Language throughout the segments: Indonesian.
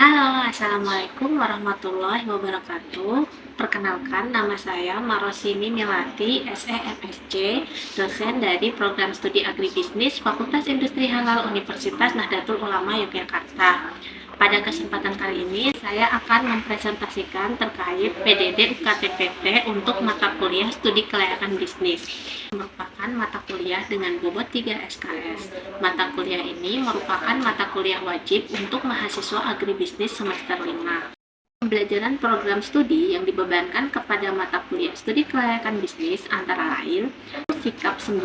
Halo, Assalamualaikum warahmatullahi wabarakatuh. Perkenalkan, nama saya Marosini Milati, SEMSC, dosen dari Program Studi Agribisnis Fakultas Industri Halal Universitas Nahdlatul Ulama Yogyakarta. Pada kesempatan kali ini, saya akan mempresentasikan terkait PDD UKT-PT untuk mata kuliah Studi Kelayakan Bisnis. Merupakan mata kuliah dengan bobot 3 SKS. Mata kuliah ini merupakan mata kuliah wajib untuk mahasiswa agribisnis semester 5. Pembelajaran program studi yang dibebankan kepada mata kuliah studi kelayakan bisnis antara lain sikap 9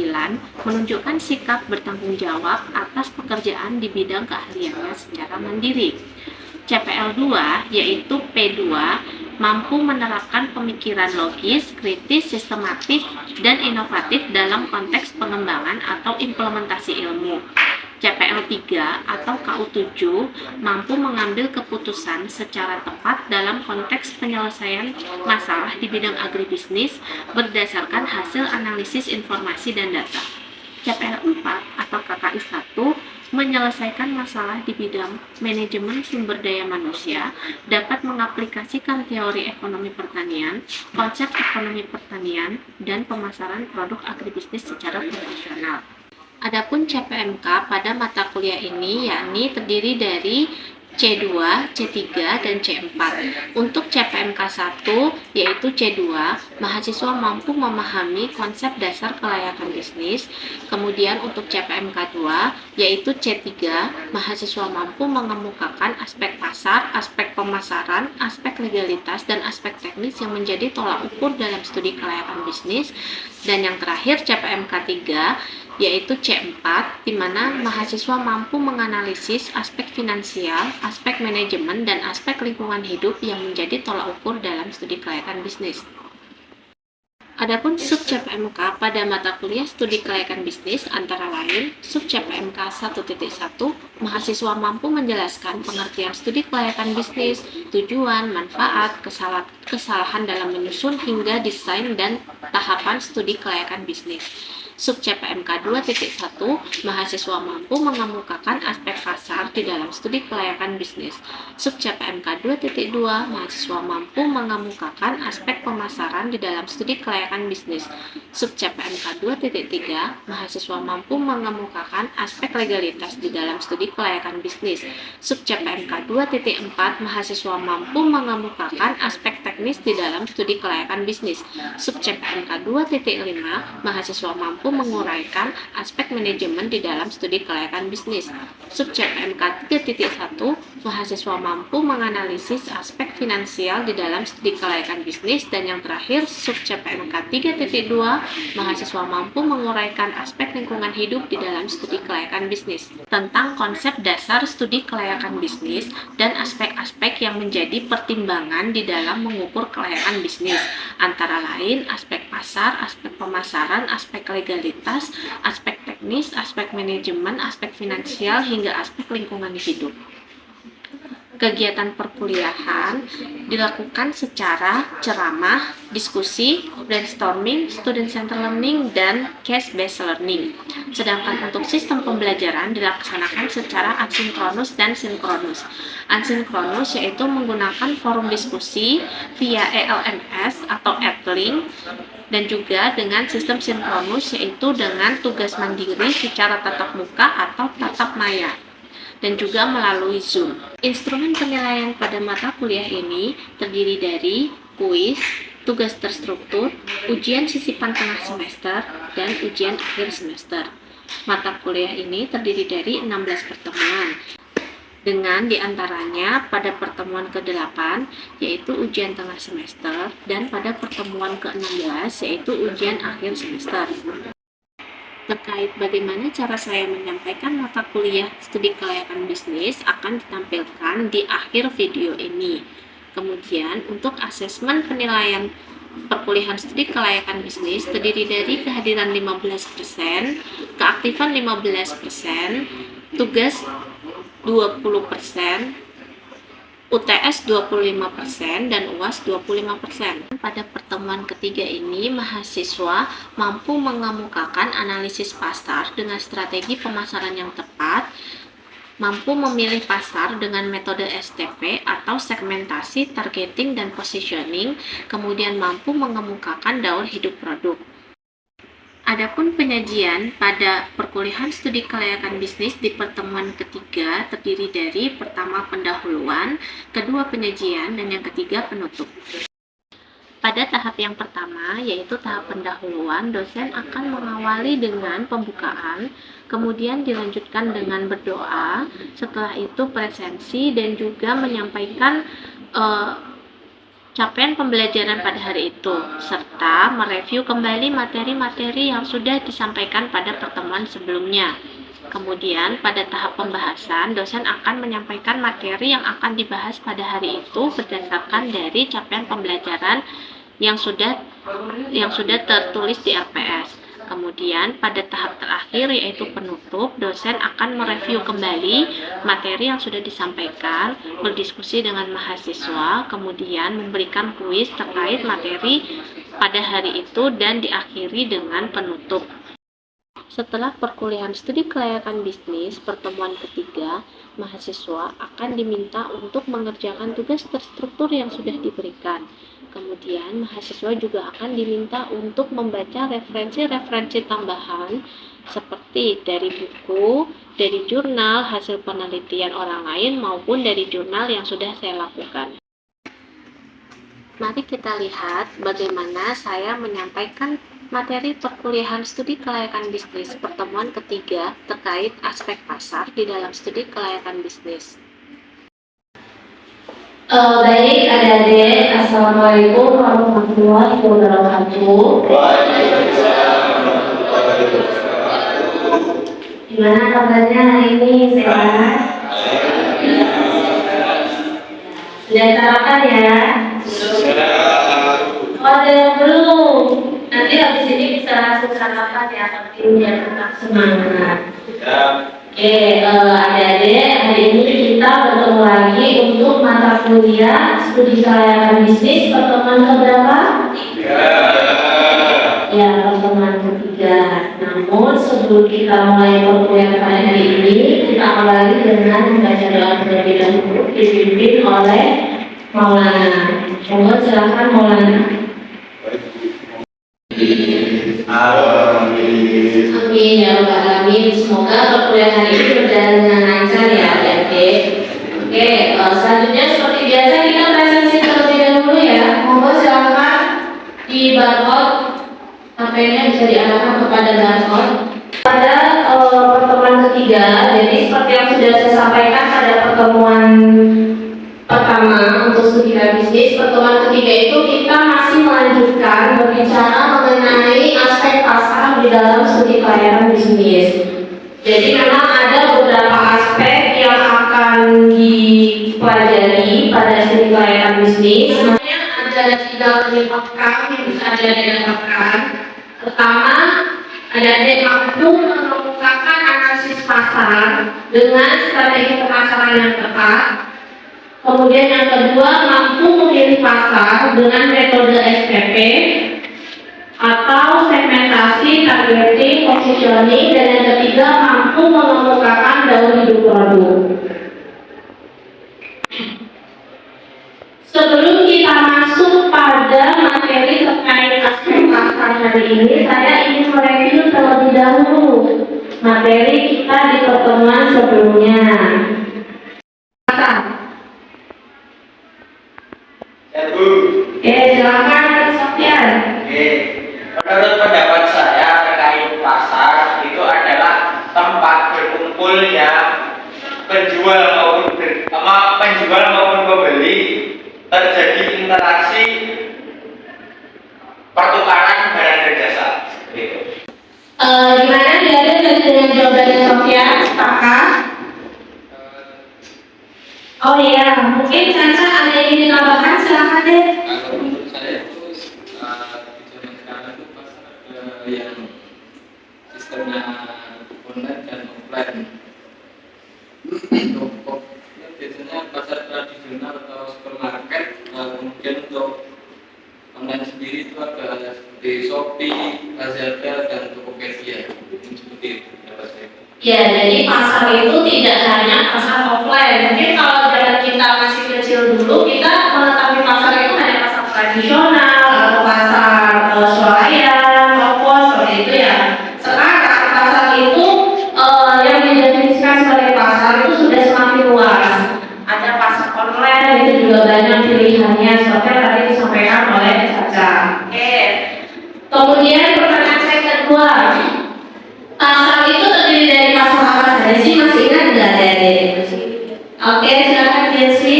menunjukkan sikap bertanggung jawab atas pekerjaan di bidang keahliannya secara mandiri. CPL 2 yaitu P2 mampu menerapkan pemikiran logis, kritis, sistematik, dan inovatif dalam konteks pengembangan atau implementasi ilmu. CPL 3 atau KU 7 mampu mengambil keputusan secara tepat dalam konteks penyelesaian masalah di bidang agribisnis berdasarkan hasil analisis informasi dan data. CPL 4 atau KKI 1 menyelesaikan masalah di bidang manajemen sumber daya manusia, dapat mengaplikasikan teori ekonomi pertanian, konsep ekonomi pertanian, dan pemasaran produk agribisnis secara profesional. Adapun CPMK pada mata kuliah ini yakni terdiri dari C2, C3, dan C4. Untuk CPMK 1 yaitu C2, mahasiswa mampu memahami konsep dasar kelayakan bisnis. Kemudian untuk CPMK 2 yaitu C3, mahasiswa mampu mengemukakan aspek pasar, aspek pemasaran, aspek legalitas, dan aspek teknis yang menjadi tolak ukur dalam studi kelayakan bisnis. Dan yang terakhir CPMK 3 yaitu C4, di mana mahasiswa mampu menganalisis aspek finansial, aspek manajemen, dan aspek lingkungan hidup yang menjadi tolak ukur dalam studi kelayakan bisnis. Adapun sub CPMK pada mata kuliah studi kelayakan bisnis antara lain sub CPMK 1.1, mahasiswa mampu menjelaskan pengertian studi kelayakan bisnis, tujuan, manfaat, kesalahan dalam menyusun hingga desain dan tahapan studi kelayakan bisnis. Sub CPMK 2.1, mahasiswa mampu mengemukakan aspek pasar di dalam studi kelayakan bisnis. Sub CPMK 2.2, mahasiswa mampu mengemukakan aspek pemasaran di dalam studi kelayakan bisnis. Sub CPMK 2.3, mahasiswa mampu mengemukakan aspek legalitas di dalam studi kelayakan bisnis. Sub CPMK 2.4, mahasiswa mampu mengemukakan aspek teknis di dalam studi kelayakan bisnis. Sub CPMK 2.5, mahasiswa mampu menguraikan aspek manajemen di dalam studi kelayakan bisnis. Sub CPMK 3.1, mahasiswa mampu menganalisis aspek finansial di dalam studi kelayakan bisnis. Dan yang terakhir, sub CPMK 3.2, mahasiswa mampu menguraikan aspek lingkungan hidup di dalam studi kelayakan bisnis. Tentang konsep dasar studi kelayakan bisnis dan aspek-aspek yang menjadi pertimbangan di dalam mengukur kelayakan bisnis, antara lain aspek pasar, aspek pemasaran, aspek legalitas, aspek teknis, aspek manajemen, aspek finansial, hingga aspek lingkungan hidup. Kegiatan perkuliahan dilakukan secara ceramah, diskusi, brainstorming, student center learning, dan case-based learning. Sedangkan untuk sistem pembelajaran dilaksanakan secara asinkronus dan sinkronus. Asinkronus yaitu menggunakan forum diskusi via ELMS atau Edlink, dan juga dengan sistem sinkronus yaitu dengan tugas mandiri secara tatap muka atau tatap maya, dan juga melalui Zoom. Instrumen penilaian pada mata kuliah ini terdiri dari kuis, tugas terstruktur, ujian sisipan tengah semester, dan ujian akhir semester. Mata kuliah ini terdiri dari 16 pertemuan, dengan diantaranya pada pertemuan ke-8 yaitu ujian tengah semester, dan pada pertemuan ke-16 yaitu ujian akhir semester. Terkait bagaimana cara saya menyampaikan mata kuliah studi kelayakan bisnis akan ditampilkan di akhir video ini. Kemudian untuk asesmen penilaian perkuliahan studi kelayakan bisnis terdiri dari kehadiran 15%, keaktifan 15%, tugas 20%, UTS 25%, dan UAS 25%. Pada pertemuan ketiga ini, mahasiswa mampu mengemukakan analisis pasar dengan strategi pemasaran yang tepat, mampu memilih pasar dengan metode STP atau segmentasi, targeting, dan positioning, kemudian mampu mengemukakan daur hidup produk. Adapun penyajian pada perkuliahan studi kelayakan bisnis di pertemuan ketiga terdiri dari pertama pendahuluan, kedua penyajian, dan yang ketiga penutup. Pada tahap yang pertama, yaitu tahap pendahuluan, dosen akan mengawali dengan pembukaan, kemudian dilanjutkan dengan berdoa, setelah itu presensi, dan juga menyampaikan capaian pembelajaran pada hari itu, serta mereview kembali materi-materi yang sudah disampaikan pada pertemuan sebelumnya. Kemudian, pada tahap pembahasan, dosen akan menyampaikan materi yang akan dibahas pada hari itu berdasarkan dari capaian pembelajaran yang sudah tertulis di RPS. Kemudian pada tahap terakhir yaitu penutup, dosen akan mereview kembali materi yang sudah disampaikan, berdiskusi dengan mahasiswa, kemudian memberikan kuis terkait materi pada hari itu dan diakhiri dengan penutup. Setelah perkuliahan studi kelayakan bisnis pertemuan ketiga, mahasiswa akan diminta untuk mengerjakan tugas terstruktur yang sudah diberikan. Kemudian, mahasiswa juga akan diminta untuk membaca referensi-referensi tambahan seperti dari buku, dari jurnal, hasil penelitian orang lain, maupun dari jurnal yang sudah saya lakukan. Mari kita lihat bagaimana saya menyampaikan materi perkuliahan studi kelayakan bisnis pertemuan ketiga terkait aspek pasar di dalam studi kelayakan bisnis. Baik adik-adik, Assalamualaikum warahmatullahi wabarakatuh. Gimana kabarnya hari ini, sehat? Sudah sarapan ya? Oh, ada yang belum. Nanti habis ini bisa langsung sarapan ya, tapi biar tetap semangat. Oke, adik-adik, hari ini kita bertemu lagi untuk mata kuliah studi kelayakan bisnis pertemuan keberapa? Ya, pertemuan ketiga. Namun sebelum kita mulai perkuliahan pada hari ini, kita awali dengan membaca doa terlebih dahulu dipimpin oleh Maulana. Coba silakan Maulana. Amin ya rabbal alamin. Semoga perkuliahan hari ini berjalan dengan lancar ya adik-adik. Oke, selanjutnya seperti biasa kita presensi terlebih dahulu ya. Monggo silakan di barcode HP-nya bisa diarahkan kepada barcode. Pada pertemuan ketiga, jadi seperti yang sudah saya sampaikan pada pertemuan pertama untuk studi bisnis, pertemuan ketiga itu kita masih melanjutkan berbicara mengenai aspek pasar di dalam studi kelayakan bisnis. Jadi memang ada beberapa aspek yang akan dipelajari pada studi kelayakan bisnis. Sebenarnya ada 3 pekan yang bisa didapatkan. Pertama, adik-adik mampu mengemukakan analisis pasar dengan strategi pemasaran yang tepat. Kemudian yang kedua, mampu memilih pasar dengan metode STP atau segmentasi, targeting, positioning, dan yang ketiga mampu mengemukakan daur hidup produk. Sebelum kita masuk pada materi terkait aspek pasar hari ini, saya ingin mereview terlebih dahulu materi kita di pertemuan sebelumnya. Oke, silakan Sofyan. Oke, menurut pendapat saya terkait pasar itu adalah tempat berkumpulnya penjual maupun pembeli, terjadi interaksi pertukaran barang dan jasa. Gitu. Gimana dia dengan jawabannya Sofyan? Sepakat? Oh iya, mungkin Caca ada yang ingin ditambahkan, silakan deh. Kalau menurut saya itu di zaman sekarang itu pasar yang sistemnya online dan offline. Untuk biasanya pasar tradisional atau supermarket, kemudian untuk online sendiri itu ada seperti Shopee, Lazada, dan Tokopedia. Seperti itu. Ya, jadi pasar itu tidak hanya pilihannya seperti yang tadi disampaikan oleh Caca. Oke. Kemudian pertanyaan saya kedua, pasar itu terdiri dari pasar apa saja sih? Masih ingat nggak Dede? Oke, silakan Jesse.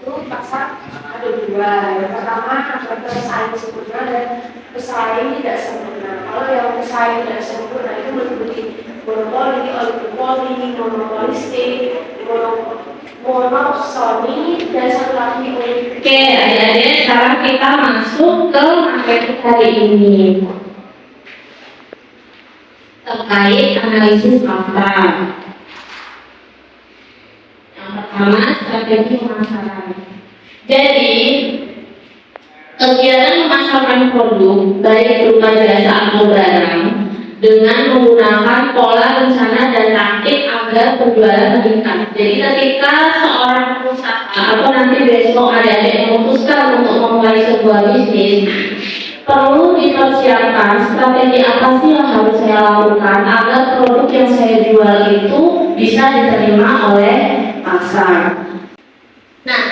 Itu pasar ada dua. Yang pertama ada pesaing sempurna dan pesaing tidak sempurna. Kalau yang pesaing tidak sempurna itu meliputi monopoli, oligopoli, monopolistik, monopsoni, dan satu lagi oligopoli. Oke, adik-adik, sekarang kita masuk ke materi hari ini terkait analisis pasar. Yang pertama, strategi pemasaran. Jadi, kegiatan memasarkan produk baik berupa jasa atau barang dengan menggunakan pola rencana dan taktik agar penjualan meningkat. Jadi ketika seorang pengusaha atau nanti besok adik-adik memutuskan untuk memulai sebuah bisnis, perlu dipersiapkan strategi apa sih yang harus saya lakukan agar produk yang saya jual itu bisa diterima oleh pasar. Nah,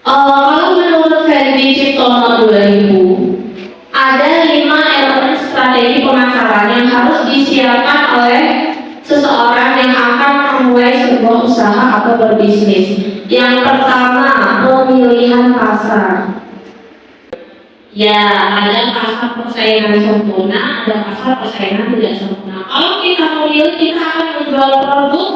kalau menurut Ferdi Ciptono 2000, ada 5 elemen strategi pemasaran yang harus disiapkan oleh seseorang yang akan memulai sebuah usaha atau berbisnis. Yang pertama, pemilihan pasar. Ya, ada pasar persaingan sempurna, ada pasar persaingan tidak sempurna. Kalau kita memilih, kita akan menjual produk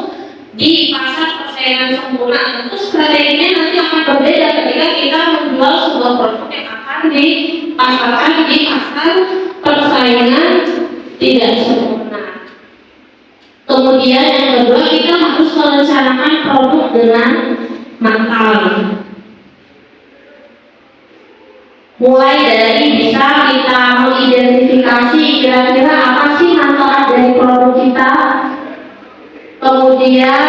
di pasar persaingan sempurna, tentu strateginya nanti akan berbeda ketika kita menjual sebuah produk yang akan dipasarkan di pasar persaingan tidak sempurna. Kemudian yang kedua, kita harus merencanakan produk dengan matang. Mulai dari bisa kita mengidentifikasi kira-kira apa sih manfaat dari produk kita. Kemudian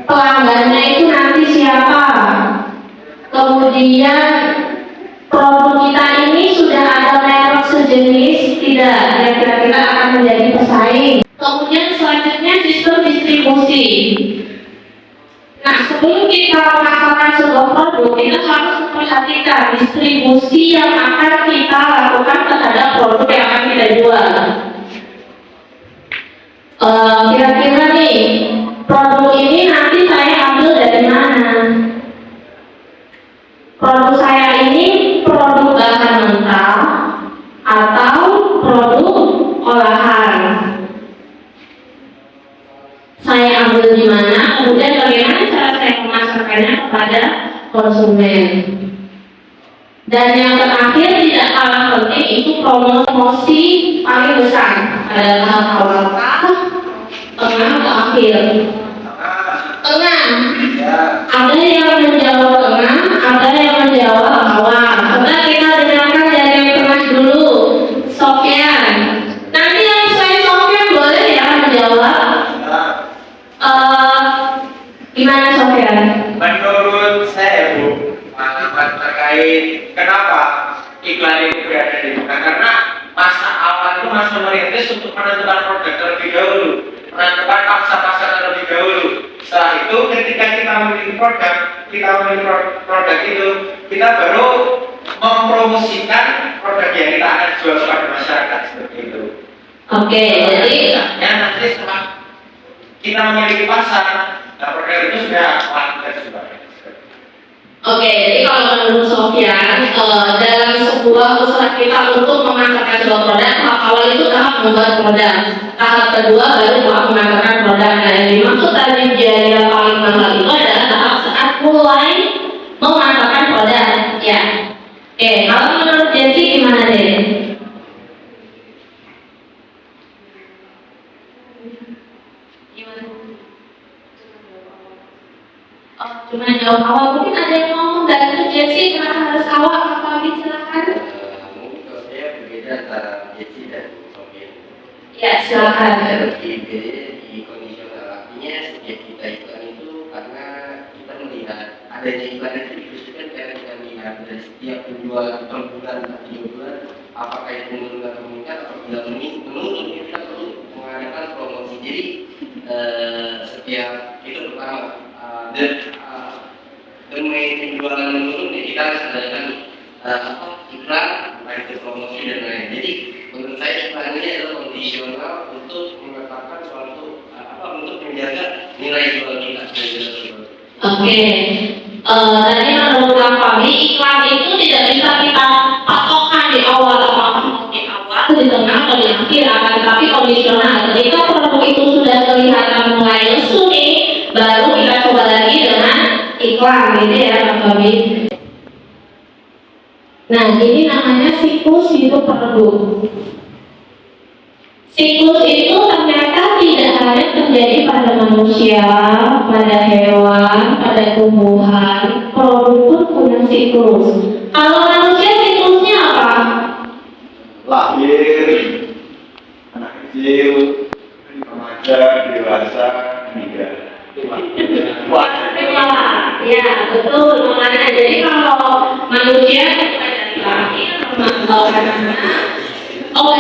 pelanggannya itu nanti siapa. Kemudian produk kita ini sudah ada merek sejenis tidak yang kira-kira akan menjadi pesaing. Kemudian selanjutnya sistem distribusi. Nah, sebelum kita memasarkan sebuah produk, kita harus memperhatikan distribusi yang akan kita lakukan terhadap produk yang akan kita jual. Kira-kira nih, produk ini nanti saya ambil dari mana? Produk saya ini produk bahan mentah atau produk olahan? Saya ambil di mana, kemudian bagaimana cara saya memasarkannya kepada konsumen. Dan yang terakhir tidak kalah penting itu promosi paling besar pada tahap awal, tengah atau akhir. Tengah. Ada yang menjawab tengah, ada yang menjawab awal. Coba kita dengarkan dari yang tengah dulu, Sofyan. Nanti yang selain Sofyan boleh ya menjawab. Gimana Sofyan? Menurut saya Bu, pengalaman terkait kenapa iklan itu berada di buka, karena masa awal itu masa merintis untuk menentukan produk terlebih dahulu, menentukan pangsa pasar terlebih dahulu. Setelah itu ketika kita memiliki produk itu, kita baru mempromosikan produk yang kita akan jual kepada masyarakat seperti itu. Oke, jadi nanti setelah kita memiliki pasar, produk itu sudah laku juga. Oke, jadi kalau menurut Sofyan, dalam sebuah usaha kita untuk memasarkan sebuah produk, tahap awal itu tahap membuat produk. Tahap kedua baru tahap memasarkan produk. Nah, yang dimaksud tadi biaya paling mahal itu adalah tahap saat mulai memasarkan produk. Ya. Oke, kalau menurut Jesse gimana deh? Cuma jawab awal, mungkin ada yang ngomong dari Jesse kenapa harus awal, apa lagi silakan. Mungkin kalau saya berbeda antara Jesse dan Sofyan. Ya silakan. Di kondisional, artinya setiap kita iklan itu karena kita melihat adanya iklan itu dikhususkan karena kita melihat dari setiap penjual per bulan atau 3 bulan apakah itu menurun atau meningkat. Apabila menurun kita perlu mengadakan promosi. Jadi setiap itu pertama dan domain penjualan menurun ya kita harus adakan iklan, baik itu promosi dan lain. Jadi menurut saya iklan ini adalah kondisional untuk menetapkan suatu untuk menjaga nilai jual kita. Oke. Tadi menurut kami iklan itu tidak bisa kita patokan di awal apakah di awal, di tengah atau di akhir, akan tapi kondisional. Ketika produk itu sudah kelihatan mulai lesu nih, baru kita coba lagi dengan iklan, gitu ya Pak Fabi. Nah, ini namanya siklus hidup produk. Siklus itu ternyata tidak hanya terjadi pada manusia, pada hewan, pada tumbuhan. Produk pun punya siklus. Kalau manusia siklusnya apa? Lahir, anak kecil, remaja, dewasa, meninggal. Ya, betul. Makanya jadi kalau manusia kita dari lahir,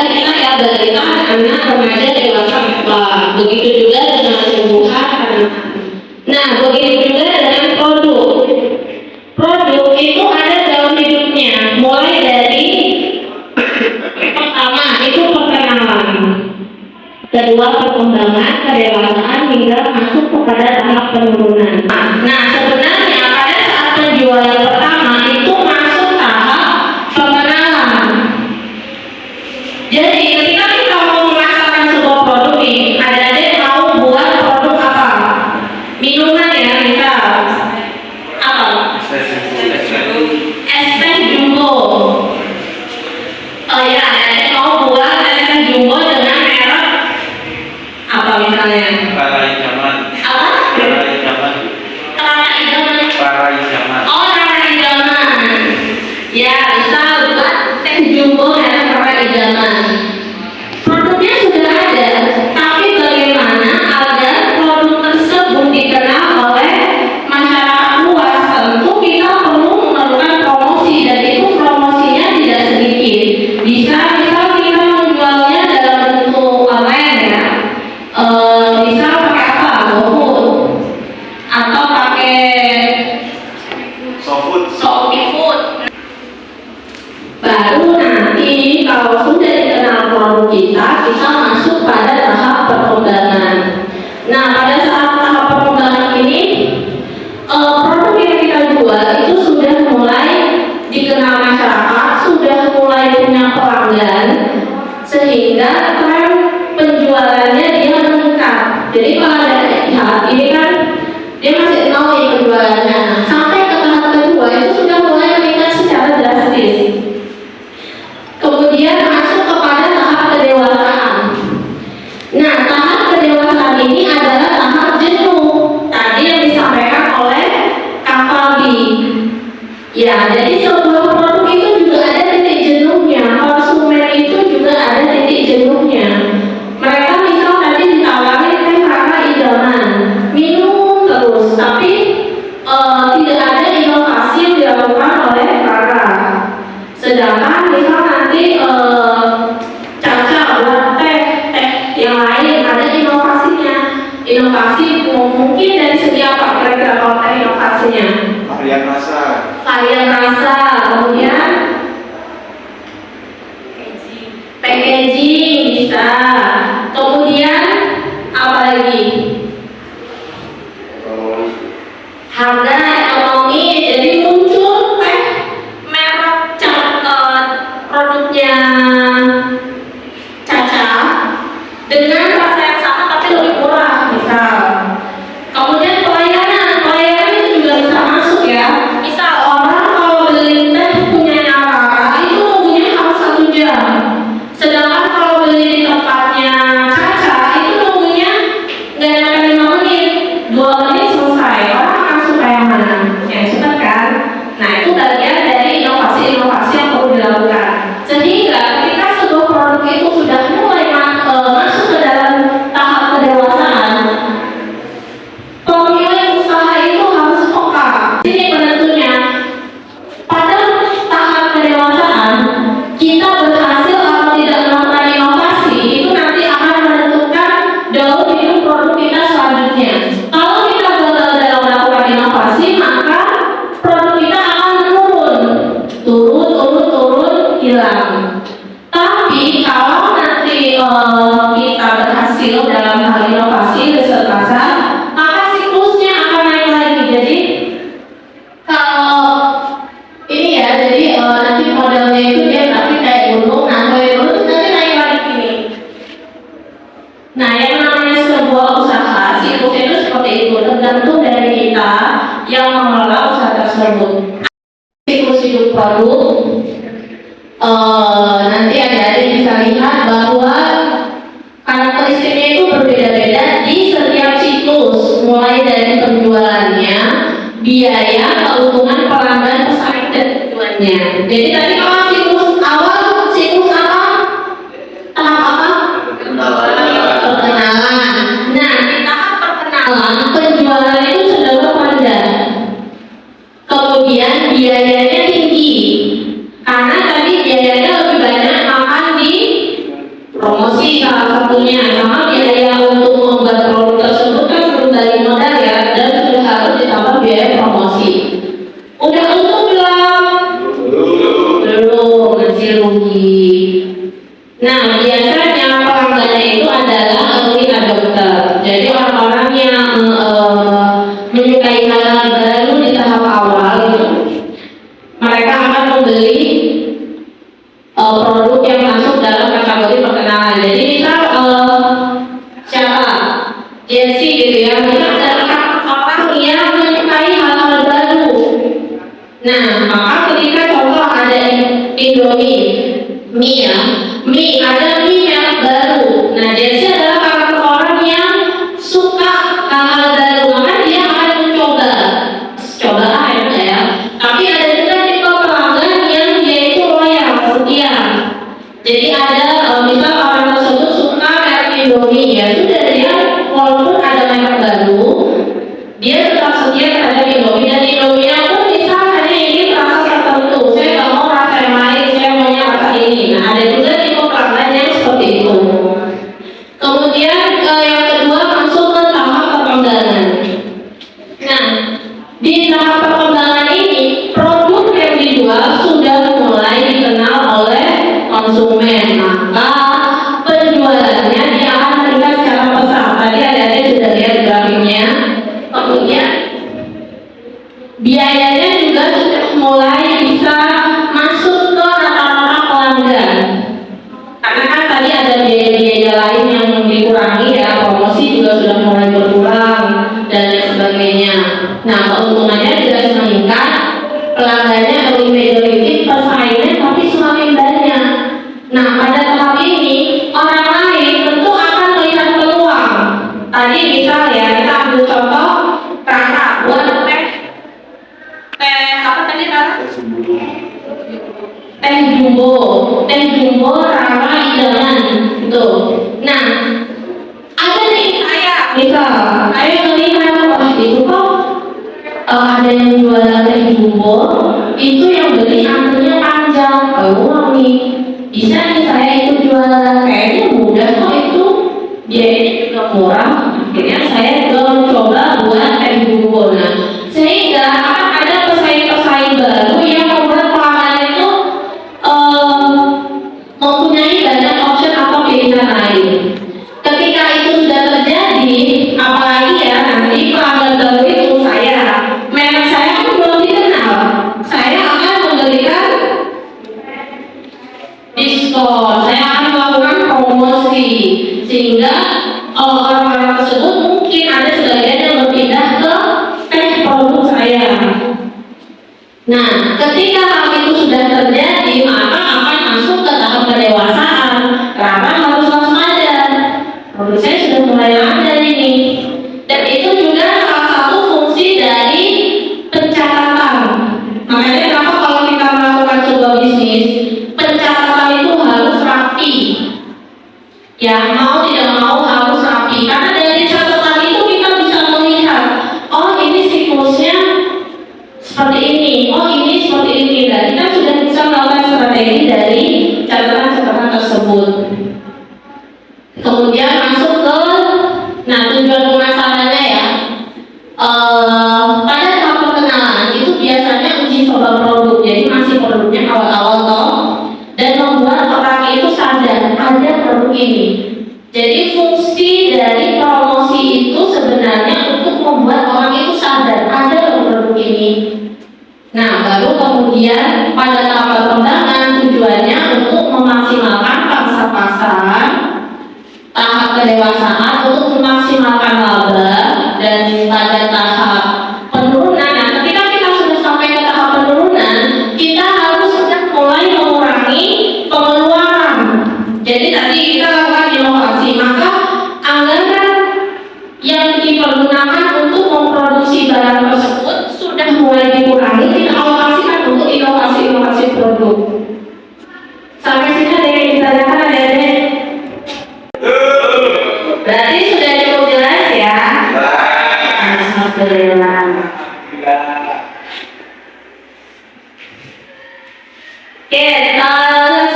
kita ya balita, anak, remaja, dewasa, begitu juga dengan tumbuhan, nah begitu juga dengan produk. Produk itu ada dalam hidupnya, mulai dari pertama itu perkenalan, kedua perkembangan, kedewasaan hingga masuk kepada tahap penurunan. Nah sebenarnya pada saat penjualan pertama itu masuk tahap pengenalan. Jadi ketika kita mau memasarkan sebuah produk nih, adik-adik mau buat produk apa? Minuman ya, misal apa? Es teh jumbo. Oh ya, adik-adik mau buat es teh jumbo dengan merek apa misalnya? Para idaman. Apa? Para idaman. Kelapa idaman. Para idaman. Oh, kelapa idaman. Ya, bisa buat teh jumbo merek kelapa idaman. Produknya sudah ada, tapi bagaimana agar produk tersebut dikenal oleh masyarakat luas? Tentu kita perlu melakukan promosi, dan itu promosinya tidak sedikit. Bisa misal kita menjualnya dalam bentuk online ya, bisa pakai apa? GoFood atau pakai ShopeeFood. Baru nanti kalau sudah dikenal produk kita masuk pada tahap perkembangan. Nah pada saat tahap perkembangan ini produk yang kita jual itu sudah mulai dikenal masyarakat, sudah mulai punya pelanggan, sehingga tren penjualannya dia meningkat. Jadi kalau ada lihat ini kan dia masih nol nih penjualannya, sampai ke tahap kedua itu sudah mulai meningkat secara drastis. Kemudian masuk kepada tahap kedewasaan. Nah, tahap kedewasaan ini adalah tahap jenuh. Tadi yang disampaikan oleh Kak Fabi. Ya, jadi sebuah produk itu juga ada titik jenuhnya. Konsumen itu juga ada titik jenuhnya. Mereka misal tadi ditawarin teh rasa idaman, minum terus, tapi tidak ada inovasi yang dilakukan oleh Rara. Sedangkan misal nanti Caca buat teh yang lain ada inovasinya. Inovasi mungkin dari segi apa kira-kira kalau teh inovasinya? Varian rasa, Kemudian packaging bisa. Kemudian apa lagi? Harga ekonomi. Jadi muncul teh merek produknya Caca dengan rasa yang sama tapi lebih murah misal. Kemudian pelayanan itu juga bisa masuk ya. Misal orang kalau beli teh punya Rara itu nunggunya harus 1 jam. Sedangkan kalau beli di tempatnya Caca itu nunggunya nggak nyampe 5 menit, 2 menit selesai. Orang akan suka yang mana? kita yang mengelola usaha tersebut. Siklus hidup produk, nanti adik-adik bisa lihat bahwa karakteristiknya itu berbeda-beda di setiap siklus, mulai dari penjualannya, biaya, keuntungan pelanggan, pesaing, dan tujuannya. Jadi tadi kalau siklus awal, siklus apa? Tahap apa? Perkenalan. Nah, di tahap perkenalan, penjualan itu cenderung rendah. Kemudian biayanya tinggi, karena tadi biayanya lebih banyak akan di promosi salah satunya, sama biaya untuk membuat produk tersebut kan belum dari modal ya, dan sudah harus ditambah biaya promosi. Udah untung belum? Belum, masih rugi. Nah, biasanya pelanggannya itu adalah early adopter. Jadi orang-orang yang menyukai hal-hal baru di tahap awal itu, mereka akan membeli produk yang masuk dalam kategori perkenalan. Jadi misal siapa? Jesse gitu ya, misal adalah orang yang menyukai hal-hal baru. Nah, maka ketika contoh ada Indomie, mie ya, mie ada mie yang baru. Nah, Jesse adalah karakter orang yang suka hal-hal baru, maka dia akan mencoba. Coba enak ya. Tapi ada juga tipe pelanggan yang dia itu loyal, setia. Jadi ada misal orang tersebut suka merek Indomie, ya sudah dia walaupun ada merek baru, dia tetap setia terhadap Indomie, dan Indomie pun misal hanya ingin rasa tertentu. Saya nggak mau rasa yang lain, saya maunya rasa ini. Nah, ada juga tipe pelanggan yang seperti itu. Kemudian yang kedua masuk ke tahap perkembangan. Nah, di tahap perkembangan ini produk yang dijual sudah mulai dikenal oleh konsumen, maka penjualannya dia akan meningkat secara pesat. Tadi ada sudah lihat grafiknya. Kemudian biayanya juga sudah mulai bisa masuk ke rata-rata pelanggan, karena kan tadi ada biaya-biaya lain yang dikurangi ya, promosi juga sudah mulai berkurang dan lain sebagainya. Nah, keuntungannya juga meningkat, pelanggannya lebih majority, pesaingnya tapi semakin banyak. Nah, pada tahap ini orang lain tentu akan melihat peluang. Tadi misal ya, kita ambil contoh Rara buat teh apa tadi Rara? Teh jumbo Rara idaman itu. Nah, ada nih saya melihat wah itu kok ada yang jualan teh jumbo, itu yang beli antrinya panjang, uang nih, bisa nih saya itu jualan, kayaknya mudah kok itu, biayanya juga murah. Akhirnya saya juga mencoba buat teh jumbo. Nah, sehingga akan ada pesaing-pesaing baru yang membuat pelanggan itu mempunyai banyak option atau pilihan lain. Ketika itu sudah terjadi, apalagi ya nanti pelanggan baru itu merek saya kan belum dikenal, saya akan memberikan diskon, saya akan melakukan promosi, sehingga orang-orang tersebut mungkin ada sebagian yang berpindah ke teh produk saya. Nah, ketika hal itu sudah terjadi, maka akan masuk ke tahap kedewasaan, karena harus waspada. Produk saya sudah mulai ada ini, dan itu juga salah satu fungsi dari pencatatan. Makanya kenapa kalau kita melakukan sebuah bisnis, pencatatan itu harus rapi. Ya, mau tidak mau harus rapi, karena dari catatan itu kita bisa melihat, oh ini siklusnya seperti ini, oh ini seperti ini. Dan kita sudah bisa melakukan strategi dari catatan-catatan tersebut. Kemudian masuk ke tujuan pemasarannya ya. Pada tahap perkenalan itu biasanya uji coba produk, jadi masih produknya awal-awal toh, dan membuat orang itu sadar ada produk ini. Jadi fungsi dari promosi itu sebenarnya untuk membuat orang itu sadar ada produk ini. Nah, baru kemudian pada tahap perkembangan tujuannya untuk memaksimalkan pangsa pasar, tahap kedewasaan untuk memaksimalkan laba, dan pada tahap Alhamdulillah. Oke,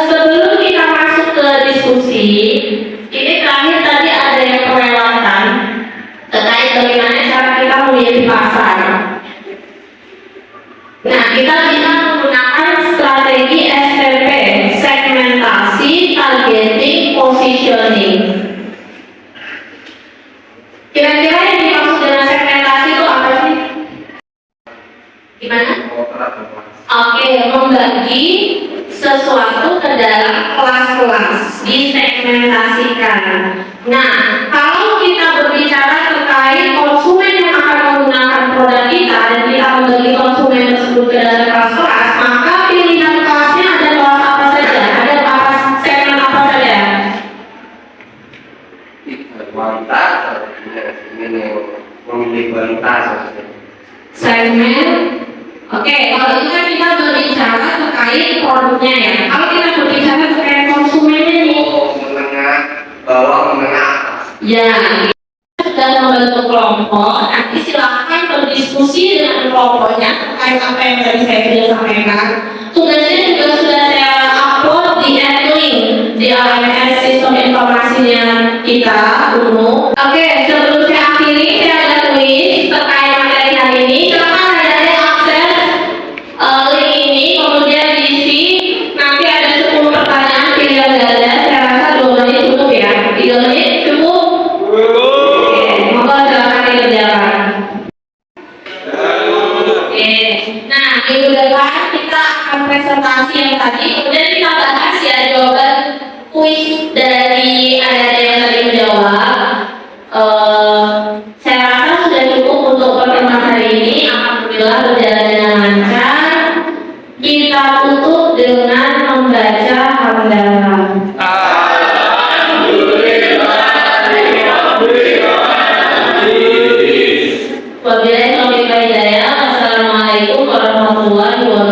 sebelum kita masuk ke diskusi, ini terakhir tadi ada yang kelewatan terkait bagaimana cara kita memilih pasar. Nah, kita bisa menggunakan strategi STP, segmentasi, targeting, positioning. Kira-kira yang dimaksud dengan segmentasi itu apa sih? Gimana? Oke, membagi sesuatu ke dalam kelas-kelas, disegmentasikan. Nah, kalau kita berbicara terkait konsumen yang akan menggunakan produk kita dan kita membagi konsumen tersebut ke dalam kelas-kelas, maka pilihan kelasnya ada kelas apa saja, ada kelas segmen apa saja. Kualitas, ini memilih kualitas. Segmen. Oke, kalau itu kan kita berbicara terkait produknya ya. Kalau kita berbicara terkait konsumennya nih, Menengah bawah, menengah atas. ya, kita sudah membentuk kelompok. Nanti silahkan berdiskusi dengan kelompoknya terkait apa yang tadi saya sudah sampaikan. Tugasnya juga sudah saya upload di Adlink di LMS Sistem Informasinya kita UNU. Oke, sebelum saya akhiri, saya ada kuis terkait materi hari ini. Silakan ada akses link ini, kemudian diisi. Nanti ada 10 pertanyaan pilihan ganda. Saya rasa 2 menit cukup ya. 3 menit cukup. Oke, monggo silakan dikerjakan. Oke, nah minggu depan kita akan presentasi yang tadi, kemudian kita bahas ya jawaban kuis dari ada yang tadi menjawab. Saya rasa sudah cukup untuk pertemuan hari ini. Alhamdulillah berjalan dengan lancar. Kita tutup dengan membaca hamdalah. Wabillahi taufiq wal hidayah. Wassalamualaikum warahmatullahi wabarakatuh.